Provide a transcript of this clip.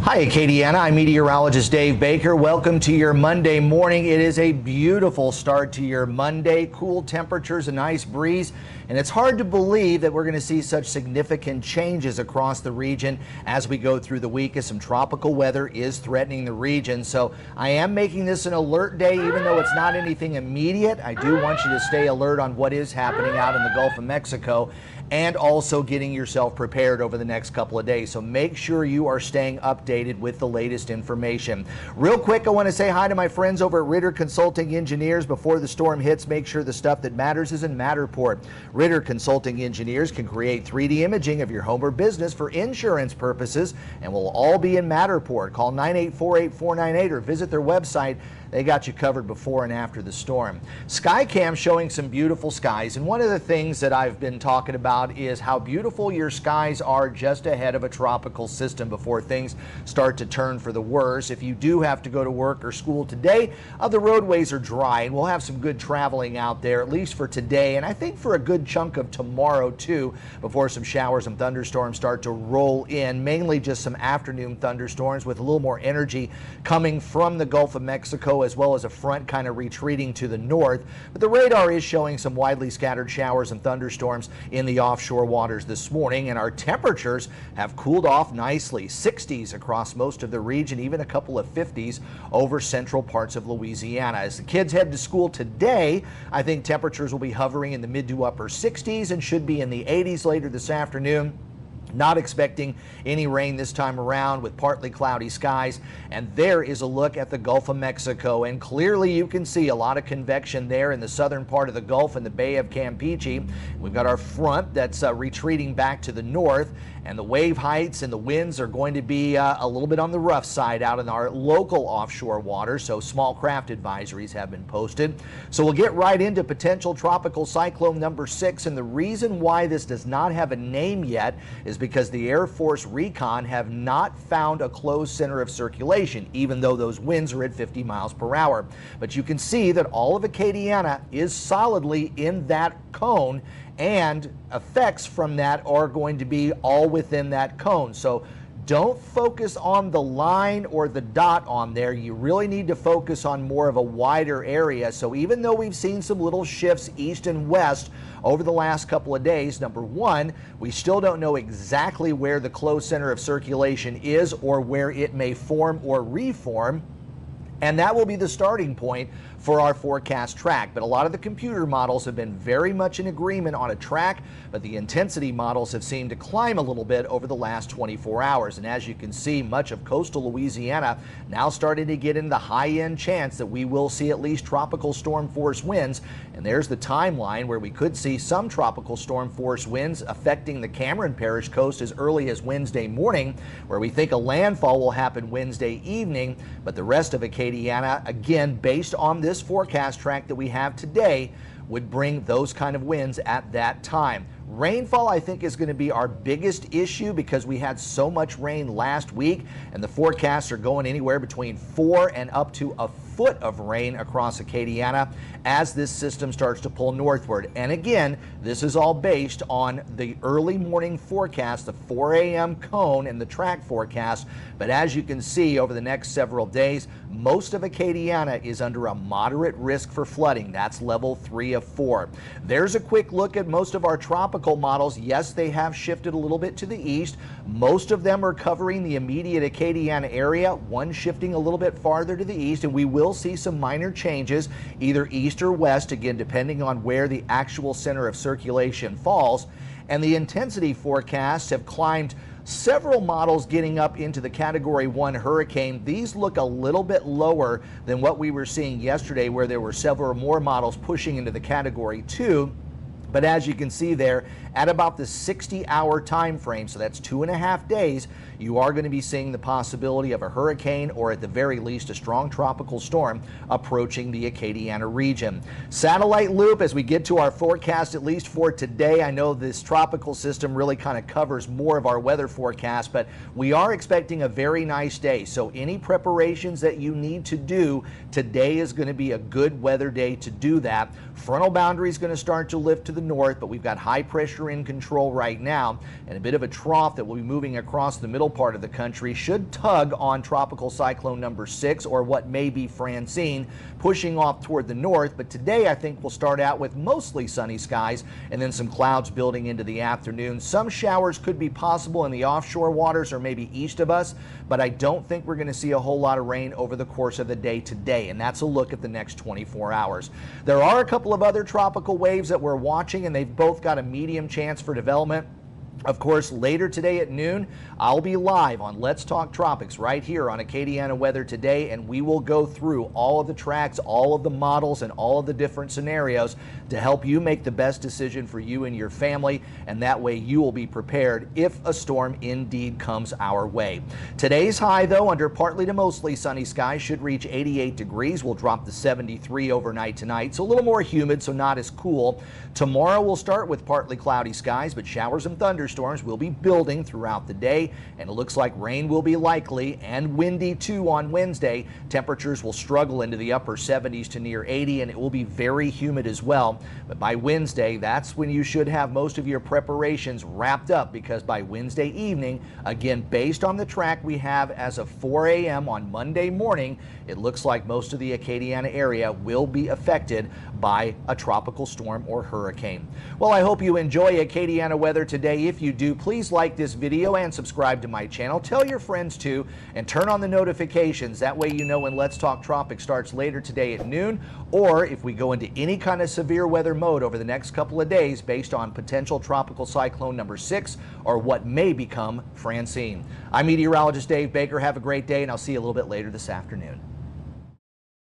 Hi, Acadiana. I'm meteorologist Dave Baker. Welcome to your Monday morning. It is a beautiful start to your Monday. Cool temperatures, a nice breeze, and it's hard to believe that we're going to see such significant changes across the region as we go through the week, as some tropical weather is threatening the region. So I am making this an alert day, even though it's not anything immediate. I do want you to stay alert on what is happening out in the Gulf of Mexico, and also getting yourself prepared over the next couple of days. So make sure you are staying updated with the latest information. Real quick, I want to say hi to my friends over at Ritter Consulting Engineers. Before the storm hits, make sure the stuff that matters is in Matterport. Ritter Consulting Engineers can create 3D imaging of your home or business for insurance purposes, and will all be in Matterport. Call 984-8498 or visit their website. They got you covered before and after the storm. Skycam showing some beautiful skies, and one of the things that I've been talking about is how beautiful your skies are just ahead of a tropical system before things start to turn for the worse. If you do have to go to work or school today, the roadways are dry, and we'll have some good traveling out there, at least for today, and I think for a good chunk of tomorrow too, before some showers and thunderstorms start to roll in, mainly just some afternoon thunderstorms with a little more energy coming from the Gulf of Mexico, as well as a front kind of retreating to the north. But the radar is showing some widely scattered showers and thunderstorms in the offshore waters this morning, and our temperatures have cooled off nicely. 60s across most of the region, even a couple of 50s over central parts of Louisiana. As the kids head to school today, I think temperatures will be hovering in the mid to upper 60s and should be in the 80s later this afternoon. Not expecting any rain this time around, with partly cloudy skies. And there is a look at the Gulf of Mexico, and clearly you can see a lot of convection there in the southern part of the Gulf and the Bay of Campeche. We've got our front that's retreating back to the north, and the wave heights and the winds are going to be a little bit on the rough side out in our local offshore waters, so small craft advisories have been posted. So we'll get right into potential tropical cyclone number 6, and the reason why this does not have a name yet is because the Air Force recon have not found a closed center of circulation, even though those winds are at 50 miles per hour. But you can see that all of Acadiana is solidly in that cone, and effects from that are going to be all within that cone. So don't focus on the line or the dot on there. You really need to focus on more of a wider area. So even though we've seen some little shifts east and west over the last couple of days, number one, we still don't know exactly where the closed center of circulation is or where it may form or reform. And that will be the starting point for our forecast track. But a lot of the computer models have been very much in agreement on a track, but the intensity models have seemed to climb a little bit over the last 24 hours. And as you can see, much of coastal Louisiana now starting to get in the high-end chance that we will see at least tropical storm force winds. And there's the timeline where we could see some tropical storm force winds affecting the Cameron Parish coast as early as Wednesday morning, where we think a landfall will happen Wednesday evening. But the rest of Acadiana, again, based on this forecast track that we have today, would bring those kind of winds at that time. Rainfall, I think, is going to be our biggest issue because we had so much rain last week, and the forecasts are going anywhere between 4 and up to a foot of rain across Acadiana as this system starts to pull northward. And again, this is all based on the early morning forecast, the 4 a.m. cone and the track forecast. But as you can see, over the next several days, most of Acadiana is under a moderate risk for flooding. That's level 3 of 4. There's a quick look at most of our tropical models. Yes, they have shifted a little bit to the east. Most of them are covering the immediate Acadiana area, one shifting a little bit farther to the east, and we will see some minor changes either east or west, again depending on where the actual center of circulation falls. And the intensity forecasts have climbed, several models getting up into the category 1 hurricane. These look a little bit lower than what we were seeing yesterday, where there were several more models pushing into the category 2. But as you can see there, at about the 60-hour time frame, so that's 2.5 days, you are going to be seeing the possibility of a hurricane, or at the very least a strong tropical storm approaching the Acadiana region. Satellite loop, as we get to our forecast, at least for today. I know this tropical system really kind of covers more of our weather forecast, but we are expecting a very nice day. So any preparations that you need to do, today is going to be a good weather day to do that. Frontal boundary is going to start to lift to the north, but we've got high pressure weather in control right now, and a bit of a trough that will be moving across the middle part of the country should tug on Tropical Cyclone number 6, or what may be Francine, pushing off toward the north. But today I think we'll start out with mostly sunny skies and then some clouds building into the afternoon. Some showers could be possible in the offshore waters or maybe east of us, but I don't think we're going to see a whole lot of rain over the course of the day today, and that's a look at the next 24 hours. There are a couple of other tropical waves that we're watching, and they've both got a medium chance for development. Of course, later today at noon, I'll be live on Let's Talk Tropics right here on Acadiana Weather Today, and we will go through all of the tracks, all of the models, and all of the different scenarios to help you make the best decision for you and your family, and that way you will be prepared if a storm indeed comes our way. Today's high, though, under partly to mostly sunny skies, should reach 88 degrees. We'll drop to 73 overnight tonight, so a little more humid, so not as cool. Tomorrow we'll start with partly cloudy skies, but showers and thunderstorms will be building throughout the day, and it looks like rain will be likely and windy too on Wednesday. Temperatures will struggle into the upper 70s to near 80, and it will be very humid as well. But by Wednesday, that's when you should have most of your preparations wrapped up, because by Wednesday evening, again, based on the track we have as of 4 a.m. on Monday morning, it looks like most of the Acadiana area will be affected by a tropical storm or hurricane. Well, I hope you enjoy Acadiana Weather Today. If you do, please like this video and subscribe to my channel. Tell your friends to, and turn on the notifications. That way you know when Let's Talk Tropics starts later today at noon, or if we go into any kind of severe weather mode over the next couple of days based on potential Tropical Cyclone number 6 or what may become Francine. I'm meteorologist Dave Baker. Have a great day, and I'll see you a little bit later this afternoon.